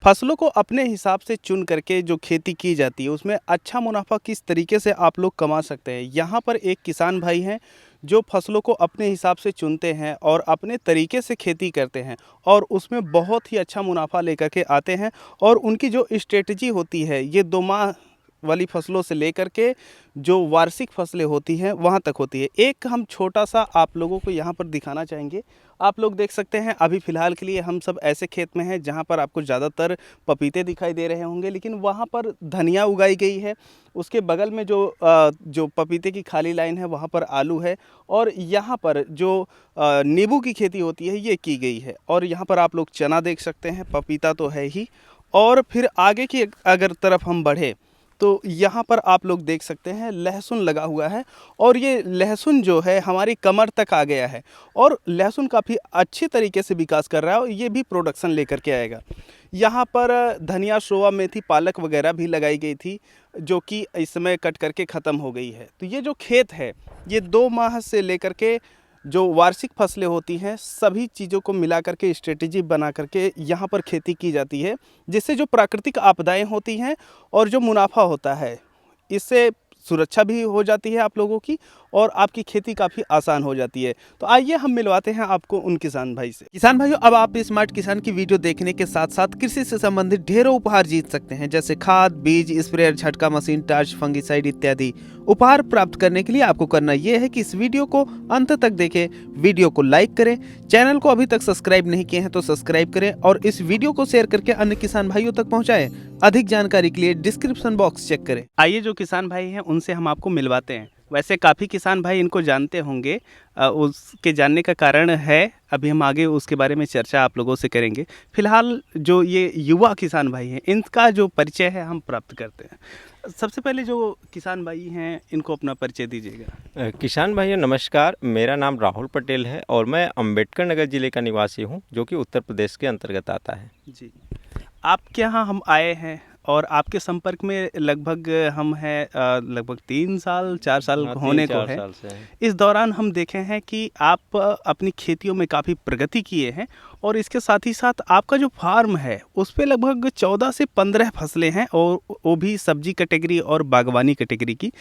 फसलों को अपने हिसाब से चुन करके जो खेती की जाती है उसमें अच्छा मुनाफा किस तरीके से आप लोग कमा सकते हैं। यहाँ पर एक किसान भाई हैं जो फसलों को अपने हिसाब से चुनते हैं और अपने तरीके से खेती करते हैं और उसमें बहुत ही अच्छा मुनाफा लेकर के आते हैं। और उनकी जो स्ट्रेटजी होती है ये 2 माह वाली फसलों से लेकर के जो वार्षिक फसलें होती हैं वहाँ तक होती है। एक हम छोटा सा आप लोगों को यहाँ पर दिखाना चाहेंगे। आप लोग देख सकते हैं अभी फ़िलहाल के लिए हम सब ऐसे खेत में हैं जहाँ पर आपको ज़्यादातर पपीते दिखाई दे रहे होंगे, लेकिन वहाँ पर धनिया उगाई गई है। उसके बगल में जो पपीते की खाली लाइन है वहाँ पर आलू है। और यहाँ पर जो नींबू की खेती होती है ये की गई है। और यहाँ पर आप लोग चना देख सकते हैं, पपीता तो है ही। और फिर आगे की अगर तरफ हम बढ़े तो यहाँ पर आप लोग देख सकते हैं लहसुन लगा हुआ है। और ये लहसुन जो है हमारी कमर तक आ गया है और लहसुन काफ़ी अच्छी तरीके से विकास कर रहा है और ये भी प्रोडक्शन लेकर के आएगा। यहाँ पर धनिया, सोया, मेथी, पालक वगैरह भी लगाई गई थी जो कि इस समय कट करके ख़त्म हो गई है। तो ये जो खेत है ये 2 माह से लेकर के जो वार्षिक फसलें होती हैं सभी चीज़ों को मिला करके स्ट्रेटेजी बना करके यहाँ पर खेती की जाती है, जिससे जो प्राकृतिक आपदाएं होती हैं और जो मुनाफा होता है इससे सुरक्षा भी हो जाती है आप लोगों की और आपकी खेती काफ़ी आसान हो जाती है। तो आइए हम मिलवाते हैं आपको उन किसान भाई से। किसान भाइयों, अब आप स्मार्ट किसान की वीडियो देखने के साथ साथ कृषि से संबंधित ढेरों उपहार जीत सकते हैं, जैसे खाद, बीज, स्प्रेयर, झटका मशीन, टार्च, फंगिसाइड इत्यादि। उपहार प्राप्त करने के लिए आपको करना यह है कि इस वीडियो को अंत तक देखें, वीडियो को लाइक करें, चैनल को अभी तक सब्सक्राइब नहीं किए हैं तो सब्सक्राइब करें और इस वीडियो को शेयर करके अन्य किसान भाइयों तक पहुंचाएं। अधिक जानकारी के लिए डिस्क्रिप्शन बॉक्स चेक करें। आइए जो किसान भाई हैं उनसे हम आपको मिलवाते हैं। वैसे काफ़ी किसान भाई इनको जानते होंगे, उसके जानने का कारण है अभी हम आगे उसके बारे में चर्चा आप लोगों से करेंगे। फिलहाल जो ये युवा किसान भाई हैं इनका जो परिचय है हम प्राप्त करते हैं। सबसे पहले जो किसान भाई हैं इनको अपना परिचय दीजिएगा। किसान भाइयों नमस्कार, मेरा नाम राहुल पटेल है और मैं अंबेडकर नगर ज़िले का निवासी हूं, जो कि उत्तर प्रदेश के अंतर्गत आता है। जी, आपके यहाँ हम आए हैं और आपके संपर्क में लगभग हम हैं लगभग 3 साल 4 साल हाँ, होने को 3-4 है। साल से हैं। इस दौरान हम देखे हैं कि आप अपनी खेतियों में काफ़ी प्रगति किए हैं और इसके साथ ही साथ आपका जो फार्म है उस पे लगभग 14 से 15 फसलें हैं और वो भी सब्जी कैटेगरी और बागवानी कैटेगरी की।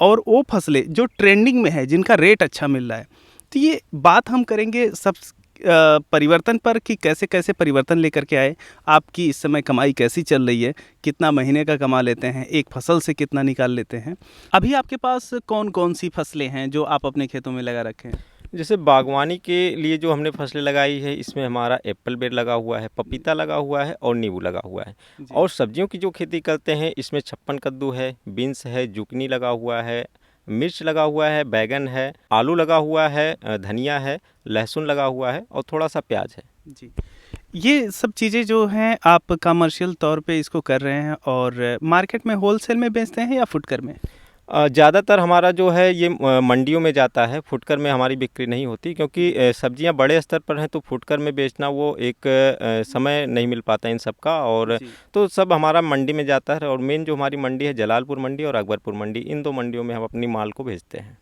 और वो फसलें जो ट्रेंडिंग में है, जिनका रेट अच्छा मिल रहा है। तो ये बात हम करेंगे सब परिवर्तन पर कि कैसे कैसे परिवर्तन लेकर के आए। आपकी इस समय कमाई कैसी चल रही है, कितना महीने का कमा लेते हैं, एक फसल से कितना निकाल लेते हैं। अभी आपके पास कौन कौन सी फसलें हैं जो आप अपने खेतों में लगा रखे हैं? जैसे बागवानी के लिए जो हमने फसलें लगाई है, इसमें हमारा एप्पल बेर लगा हुआ है, पपीता लगा हुआ है और नींबू लगा हुआ है। जी। और सब्जियों की जो खेती करते हैं इसमें छप्पन कद्दू है, बीन्स है, जुकनी लगा हुआ है, मिर्च लगा हुआ है, बैगन है, आलू लगा हुआ है, धनिया है, लहसुन लगा हुआ है और थोड़ा सा प्याज है। जी, ये सब चीज़ें जो हैं आप कमर्शियल तौर पे इसको कर रहे हैं और मार्केट में होलसेल में बेचते हैं या फुटकर में? ज़्यादातर हमारा जो है ये मंडियों में जाता है, फुटकर में हमारी बिक्री नहीं होती, क्योंकि सब्जियां बड़े स्तर पर हैं तो फुटकर में बेचना वो एक समय नहीं मिल पाता इन सब का। और जी। तो सब हमारा मंडी में जाता है और मेन जो हमारी मंडी है जलालपुर मंडी और अकबरपुर मंडी, इन 2 मंडियों में हम अपनी माल को भेजते हैं।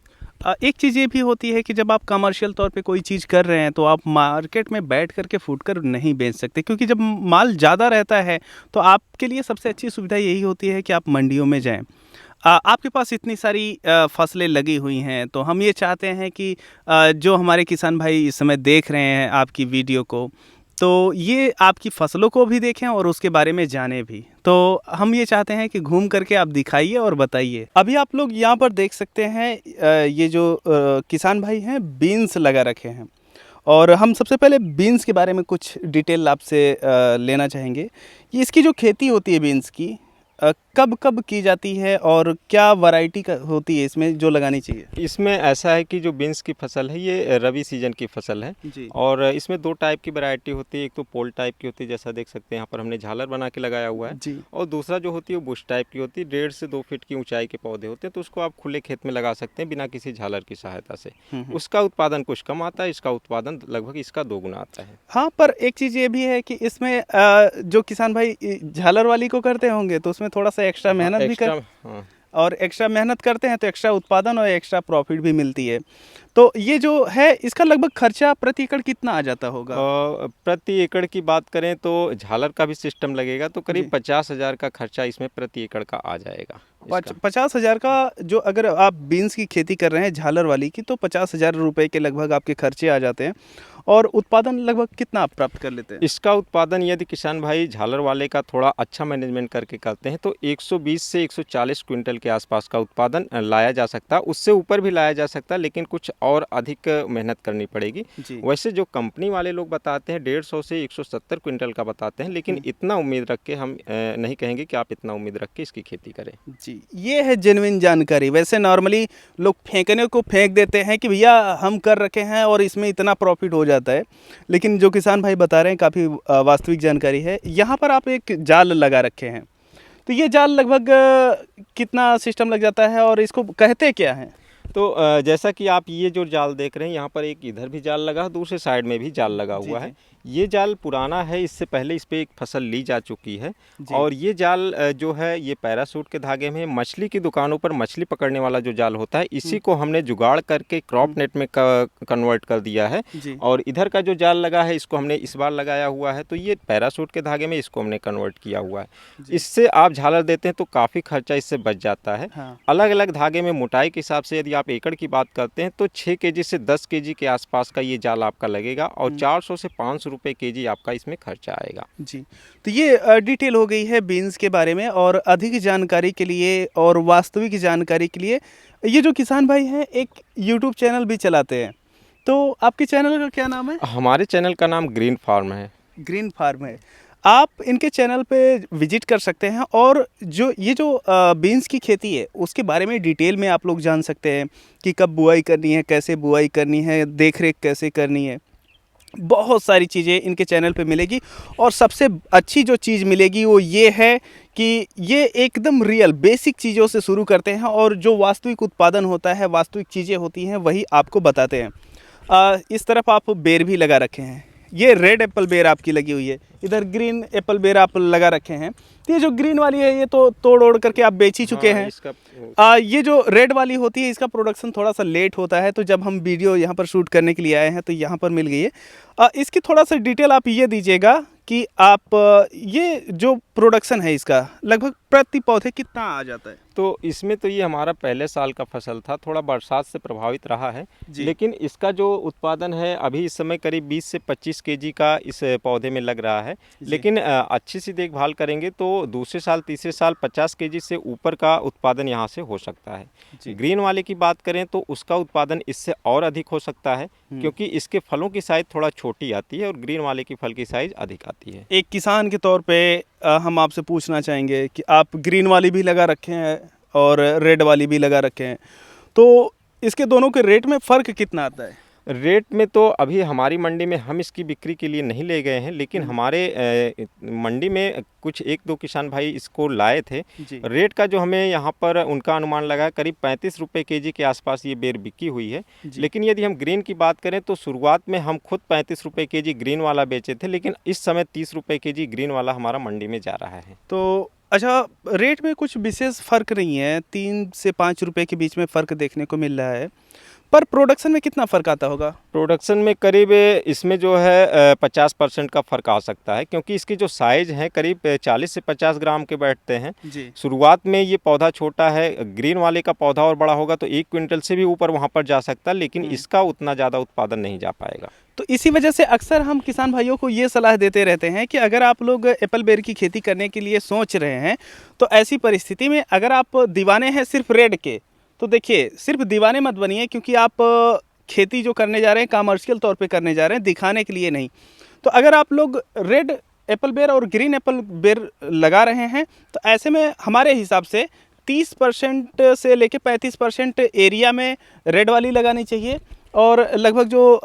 एक चीज़ ये भी होती है कि जब आप कमर्शियल तौर पे कोई चीज़ कर रहे हैं तो आप मार्केट में बैठ कर के फुटकर नहीं बेच सकते, क्योंकि जब माल ज़्यादा रहता है तो आपके लिए सबसे अच्छी सुविधा यही होती है कि आप मंडियों में जाएं। आपके पास इतनी सारी फसलें लगी हुई हैं तो हम ये चाहते हैं कि जो हमारे किसान भाई इस समय देख रहे हैं आपकी वीडियो को, तो ये आपकी फसलों को भी देखें और उसके बारे में जाने भी। तो हम ये चाहते हैं कि घूम करके आप दिखाइए और बताइए। अभी आप लोग यहाँ पर देख सकते हैं ये जो किसान भाई हैं बीन्स लगा रखे हैं और हम सबसे पहले बीन्स के बारे में कुछ डिटेल आपसे लेना चाहेंगे। ये इसकी जो खेती होती है बीन्स की कब कब की जाती है और क्या वैरायटी का होती है इसमें जो लगानी चाहिए? इसमें ऐसा है कि जो बीन्स की फसल है ये रबी सीजन की फसल है। जी। और इसमें 2 टाइप की वैरायटी होती है, एक तो पोल टाइप की होती है, जैसा देख सकते हैं यहाँ पर हमने झालर बना के लगाया हुआ है। जी। और दूसरा जो होती है वो बुश टाइप की होती है, 1.5 से 2 फीट की ऊंचाई के पौधे होते हैं, तो उसको आप खुले खेत में लगा सकते हैं बिना किसी झालर की सहायता से। उसका उत्पादन कुछ कम आता है, इसका उत्पादन लगभग इसका 2 गुना आता है। हाँ, पर एक चीज़ ये भी है कि इसमें जो किसान भाई झालर वाली को करते होंगे तो उसमें थोड़ा सा एक्स्ट्रा हाँ, मेहनत भी कर। एक्स्ट्रा। हाँ। और एक्स्ट्रा मेहनत करते हैं तो एक्स्ट्रा उत्पादन और एक्स्ट्रा प्रॉफिट भी मिलती है। तो ये जो है इसका लगभग खर्चा प्रति एकड़ कितना आ जाता होगा? प्रति एकड़ की बात करें तो झालर का भी सिस्टम लगेगा तो करीब जी। 50,000 का खर्चा इसमें प्रति एकड़ का आ जाएगा इसका। 50,000 का जो अगर आप बीन्स की खेती कर रहे हैं झालर वाली की, तो 50,000 रुपए के लगभग आपके खर्चे आ जाते हैं। और उत्पादन लगभग कितना आप प्राप्त कर लेते हैं? इसका उत्पादन यदि किसान भाई झालर वाले का थोड़ा अच्छा मैनेजमेंट करके करते हैं तो 120 से 140 क्विंटल के आसपास का उत्पादन लाया जा सकता है। उससे ऊपर भी लाया जा सकता है, लेकिन कुछ और अधिक मेहनत करनी पड़ेगी। जी। वैसे जो कंपनी वाले लोग बताते हैं 150 से 170 क्विंटल का बताते हैं, लेकिन इतना उम्मीद रख के हम नहीं कहेंगे कि आप इतना उम्मीद रख के इसकी खेती करें। जी, ये है जेन्युइन जानकारी। वैसे नॉर्मली लोग फेंकने को फेंक देते हैं कि भैया हम कर रखे हैं और इसमें इतना प्रॉफिट हो जाता है, लेकिन जो किसान भाई बता रहे हैं काफ़ी वास्तविक जानकारी है। यहाँ पर आप एक जाल लगा रखे हैं, तो ये जाल लगभग कितना सिस्टम लग जाता है और इसको कहते क्या हैं? तो जैसा कि आप ये जो जाल देख रहे हैं, यहाँ पर एक इधर भी जाल लगा, दूसरे साइड में भी जाल लगा जी, हुआ जी। है। ये जाल पुराना है, इससे पहले इस पे एक फसल ली जा चुकी है। जी। और ये जाल जो है ये पैराशूट के धागे में, मछली की दुकानों पर मछली पकड़ने वाला जो जाल होता है, इसी को हमने जुगाड़ करके क्रॉप नेट में कन्वर्ट कर दिया है। जी। और इधर का जो जाल लगा है इसको हमने इस बार लगाया हुआ है, तो ये पैराशूट के धागे में इसको हमने कन्वर्ट किया हुआ है। जी। इससे आप झालर देते हैं तो काफ़ी खर्चा इससे बच जाता है। हाँ। अलग अलग धागे में मोटाई के हिसाब से यदि आप एकड़ की बात करते हैं तो 6 केजी से 10 केजी के आसपास का ये जाल आपका लगेगा और 400 से 500 रुपये केजी आपका इसमें खर्चा आएगा। जी, तो ये डिटेल हो गई है बीन्स के बारे में। और अधिक जानकारी के लिए और वास्तविक जानकारी के लिए ये जो किसान भाई हैं एक यूट्यूब चैनल भी चलाते हैं, तो आपके चैनल का क्या नाम है? हमारे चैनल का नाम ग्रीन फार्म है। ग्रीन फार्म है। आप इनके चैनल पे विजिट कर सकते हैं और जो ये जो बीन्स की खेती है उसके बारे में डिटेल में आप लोग जान सकते हैं कि कब बुआई करनी है, कैसे बुआई करनी है, देख रेख कैसे करनी है। बहुत सारी चीज़ें इनके चैनल पे मिलेगी। और सबसे अच्छी जो चीज़ मिलेगी वो ये है कि ये एकदम रियल बेसिक चीज़ों से शुरू करते हैं और जो वास्तविक उत्पादन होता है, वास्तविक चीज़ें होती हैं, वही आपको बताते हैं। इस तरफ आप बेर भी लगा रखे हैं, ये रेड एप्पल बेर आपकी लगी हुई है, इधर ग्रीन एप्पल बेर आप लगा रखे हैं। तो ये जो ग्रीन वाली है ये तो तोड़ ओड़ करके आप बेच ही चुके हैं। ये जो रेड वाली होती है इसका प्रोडक्शन थोड़ा सा लेट होता है, तो जब हम वीडियो यहाँ पर शूट करने के लिए आए हैं तो यहाँ पर मिल गई है। इसकी थोड़ा सा डिटेल आप ये दीजिएगा कि आप ये जो प्रोडक्शन है इसका लगभग प्रति पौधे कितना आ जाता है? तो इसमें तो ये हमारा पहले साल का फसल था, थोड़ा बरसात से प्रभावित रहा है, जी। लेकिन इसका जो उत्पादन है अभी इस समय करीब 20 से 25 केजी का इस पौधे में लग रहा है। लेकिन अच्छी सी देखभाल करेंगे तो दूसरे साल तीसरे साल 50 केजी से ऊपर का उत्पादन यहाँ से हो सकता है। ग्रीन वाले की बात करें तो उसका उत्पादन इससे और अधिक हो सकता है, क्योंकि इसके फलों की साइज़ थोड़ा छोटी आती है और ग्रीन वाले की फल की साइज़ अधिक आती है। एक किसान के तौर पे हम आपसे पूछना चाहेंगे कि आप ग्रीन वाली भी लगा रखे हैं और रेड वाली भी लगा रखे हैं, तो इसके दोनों के रेट में फ़र्क कितना आता है? रेट में तो अभी हमारी मंडी में हम इसकी बिक्री के लिए नहीं ले गए हैं, लेकिन हमारे मंडी में कुछ एक दो किसान भाई इसको लाए थे। जी। रेट का जो हमें यहाँ पर उनका अनुमान लगा करीब 35 रुपये केजी के आसपास ये बेर बिकी हुई है। लेकिन यदि हम ग्रीन की बात करें तो शुरुआत में हम खुद 35 रुपये केजी ग्रीन वाला बेचे थे, लेकिन इस समय 30 रुपये केजी ग्रीन वाला हमारा मंडी में जा रहा है। तो अच्छा, रेट में कुछ विशेष फ़र्क नहीं है, 3 से 5 रुपए के बीच में फ़र्क देखने को मिल रहा है, पर प्रोडक्शन में कितना फ़र्क आता होगा? प्रोडक्शन में करीब इसमें जो है 50% का फ़र्क आ सकता है, क्योंकि इसकी जो साइज़ है करीब 40 से 50 ग्राम के बैठते हैं। जी। शुरुआत में ये पौधा छोटा है, ग्रीन वाले का पौधा और बड़ा होगा तो 1 क्विंटल से भी ऊपर वहाँ पर जा सकता है, लेकिन इसका उतना ज़्यादा उत्पादन नहीं जा पाएगा। तो इसी वजह से अक्सर हम किसान भाइयों को ये सलाह देते रहते हैं कि अगर आप लोग एप्पल बेर की खेती करने के लिए सोच रहे हैं, तो ऐसी परिस्थिति में अगर आप दीवाने हैं सिर्फ रेड के, तो देखिए सिर्फ दीवाने मत बनिए, क्योंकि आप खेती जो करने जा रहे हैं कमर्शियल तौर पे करने जा रहे हैं, दिखाने के लिए नहीं। तो अगर आप लोग रेड एप्पल बेर और ग्रीन एप्पल बेर लगा रहे हैं, तो ऐसे में हमारे हिसाब से 30% से लेके 35% एरिया में रेड वाली लगानी चाहिए और लगभग जो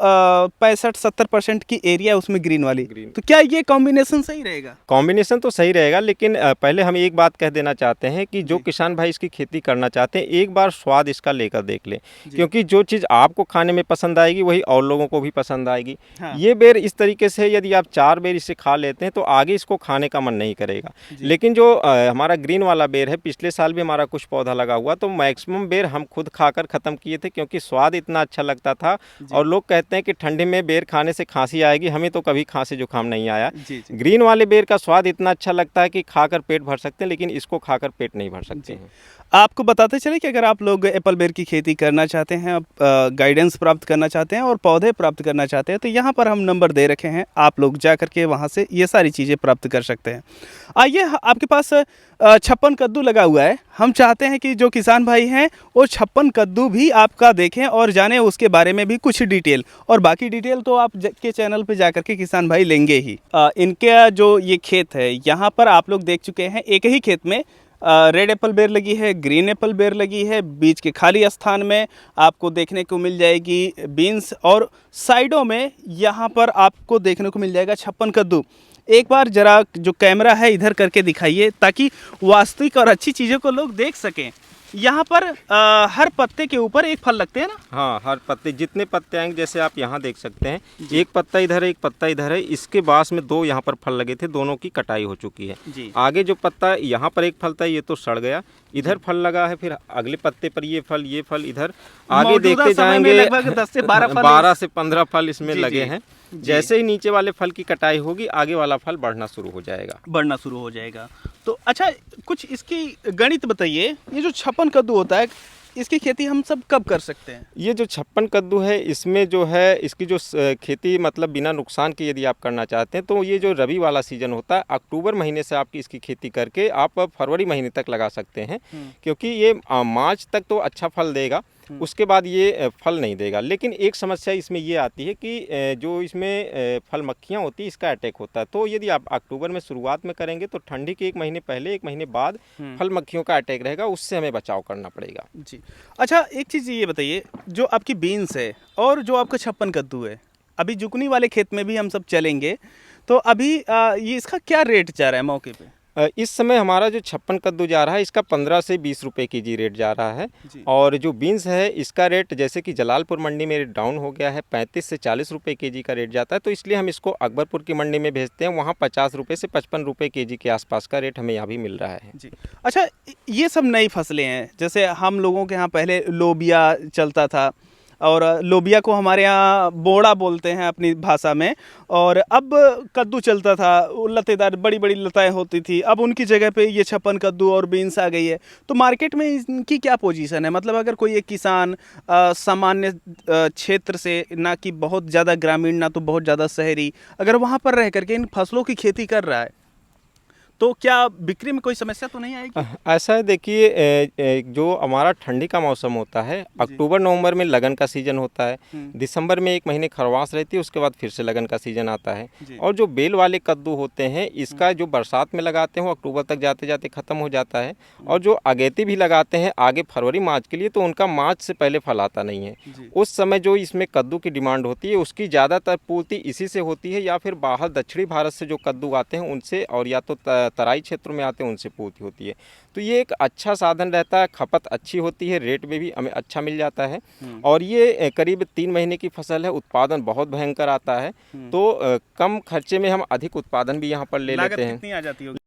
65-70% की एरिया है उसमें ग्रीन वाली। ग्रीन। तो क्या ये कॉम्बिनेशन सही रहेगा? कॉम्बिनेशन तो सही रहेगा, लेकिन पहले हम एक बात कह देना चाहते हैं कि जो जी। किसान भाई इसकी खेती करना चाहते हैं, एक बार स्वाद इसका लेकर देख लें, जी। क्योंकि जो चीज़ आपको खाने में पसंद आएगी वही और लोगों को भी पसंद आएगी। हाँ। ये बेर इस तरीके से यदि आप 4 बेर इसे खा लेते हैं तो आगे इसको खाने का मन नहीं करेगा। जी। लेकिन जो हमारा ग्रीन वाला बेर है, पिछले साल भी हमारा कुछ पौधा लगा हुआ, तो मैक्सिमम बेर हम खुद खाकर ख़त्म किए थे, क्योंकि स्वाद इतना अच्छा लगता था। जी। और लोग कहते हैं कि ठंडी में बेर खाने से खांसी आएगी, हमें तो कभी खांसी जुकाम नहीं आया। जी, जी। ग्रीन वाले बेर का स्वाद इतना अच्छा लगता है कि खाकर पेट भर सकते हैं, लेकिन इसको खाकर पेट नहीं भर सकते जी। हैं। आपको बताते चले कि अगर आप लोग एप्पल बेर की खेती करना चाहते हैं, आप गाइडेंस प्राप्त करना चाहते हैं और पौधे प्राप्त करना चाहते हैं, तो यहाँ पर हम नंबर दे रखे हैं, आप लोग जा करके वहाँ से ये सारी चीज़ें प्राप्त कर सकते हैं। आइए, आपके पास 56 कद्दू लगा हुआ है। हम चाहते हैं कि जो किसान भाई हैं वो 56 कद्दू भी आपका देखें और जाने उसके बारे में भी कुछ डिटेल, और बाकी डिटेल तो आप के चैनल पे जा करके किसान भाई लेंगे ही। इनका जो ये खेत है, यहाँ पर आप लोग देख चुके हैं, एक ही खेत में रेड एप्पल बेर लगी है, ग्रीन एप्पल बेर लगी है, बीच के खाली स्थान में आपको देखने को मिल जाएगी बीन्स, और साइडों में यहाँ पर आपको देखने को मिल जाएगा 56 कद्दू। एक बार ज़रा जो कैमरा है इधर करके दिखाइए, ताकि वास्तविक और अच्छी चीज़ों को लोग देख सकें। यहाँ पर हर पत्ते के ऊपर एक फल लगते हैं ना? हाँ, हर पत्ते, जितने पत्ते आएंगे, जैसे आप यहाँ देख सकते हैं, एक पत्ता इधर है, एक पत्ता इधर है। इसके बास में 2 यहाँ पर फल लगे थे, दोनों की कटाई हो चुकी है। जी। आगे जो पत्ता यहाँ पर एक फल था, ये तो सड़ गया। इधर फल लगा है, फिर अगले पत्ते पर ये फल इधर आगे मौजूदा देखते समय में जाएंगे। लगभग 10 से 12 फल 12 से 15 फल इसमें जी, लगे जी। हैं। जी। जैसे ही नीचे वाले फल की कटाई होगी, आगे वाला फल बढ़ना शुरू हो जाएगा। बढ़ना शुरू हो जाएगा। तो अच्छा, कुछ इसकी गणित बताइए, ये जो 56 कद्दू होता है, इसकी खेती हम सब कब कर सकते हैं? ये जो 56 कद्दू है, इसमें जो है इसकी जो खेती मतलब बिना नुकसान के यदि आप करना चाहते हैं, तो ये जो रबी वाला सीजन होता है, अक्टूबर महीने से आपकी इसकी खेती करके आप फरवरी महीने तक लगा सकते हैं। क्योंकि ये मार्च तक तो अच्छा फल देगा, उसके बाद ये फल नहीं देगा। लेकिन एक समस्या इसमें ये आती है कि जो इसमें फल मक्खियाँ होती है, इसका अटैक होता है। तो यदि आप अक्टूबर में शुरुआत में करेंगे तो ठंडी के 1 महीने पहले, 1 महीने बाद फल मक्खियों का अटैक रहेगा, उससे हमें बचाव करना पड़ेगा। जी। अच्छा, एक चीज़ ये बताइए, जो आपकी बीन्स है और जो आपका 56 कद्दू है, अभी जुकनी वाले खेत में भी हम सब चलेंगे, तो अभी ये इसका क्या रेट जा रहा है मौके पे? इस समय हमारा जो 56 कद्दू जा रहा है, इसका 15 से 20 रुपए केजी रेट जा रहा है। जी। और जो बीन्स है, इसका रेट जैसे कि जलालपुर मंडी में रेट डाउन हो गया है, 35 से 40 रुपए केजी का रेट जाता है, तो इसलिए हम इसको अकबरपुर की मंडी में भेजते हैं। वहाँ 50 रुपए से 55 रुपए केजी के आसपास का रेट हमें यहाँ भी मिल रहा है। जी। अच्छा, ये सब नई फसलें हैं, जैसे हम लोगों के यहाँ पहले लोबिया चलता था, और लोबिया को हमारे यहाँ बोड़ा बोलते हैं अपनी भाषा में, और अब कद्दू चलता था, वो लतेदार बड़ी बड़ी लताएं होती थी। अब उनकी जगह पे ये 56 कद्दू और बीन्स आ गई है। तो मार्केट में इनकी क्या पोजीशन है? मतलब अगर कोई एक किसान सामान्य क्षेत्र से, ना कि बहुत ज़्यादा ग्रामीण, ना तो बहुत ज़्यादा शहरी, अगर वहाँ पर रह करके इन फसलों की खेती कर रहा है, तो क्या बिक्री में कोई समस्या तो नहीं आएगी? ऐसा है, देखिए, जो हमारा ठंडी का मौसम होता है, अक्टूबर नवंबर में लगन का सीजन होता है, दिसंबर में 1 महीने खरवास रहती है, उसके बाद फिर से लगन का सीजन आता है। और जो बेल वाले कद्दू होते हैं, इसका जो बरसात में लगाते हैं वो अक्टूबर तक जाते जाते ख़त्म हो जाता है। और जो अगेती भी लगाते हैं आगे फरवरी मार्च के लिए, तो उनका मार्च से पहले फल आता नहीं है। उस समय जो इसमें कद्दू की डिमांड होती है, उसकी ज़्यादातर पूर्ति इसी से होती है, या फिर बाहर दक्षिणी भारत से जो कद्दू आते हैं उनसे, और या तो तराई क्षेत्रों में आते हैं उनसे पूर्ति होती है। तो ये एक अच्छा साधन रहता है, खपत अच्छी होती है, रेट में भी हमें अच्छा मिल जाता है। और ये करीब 3 महीने की फसल है, उत्पादन बहुत भयंकर आता है। तो कम खर्चे में हम अधिक उत्पादन भी यहाँ पर ले लेते हैं। कितनी आ जाती होगी?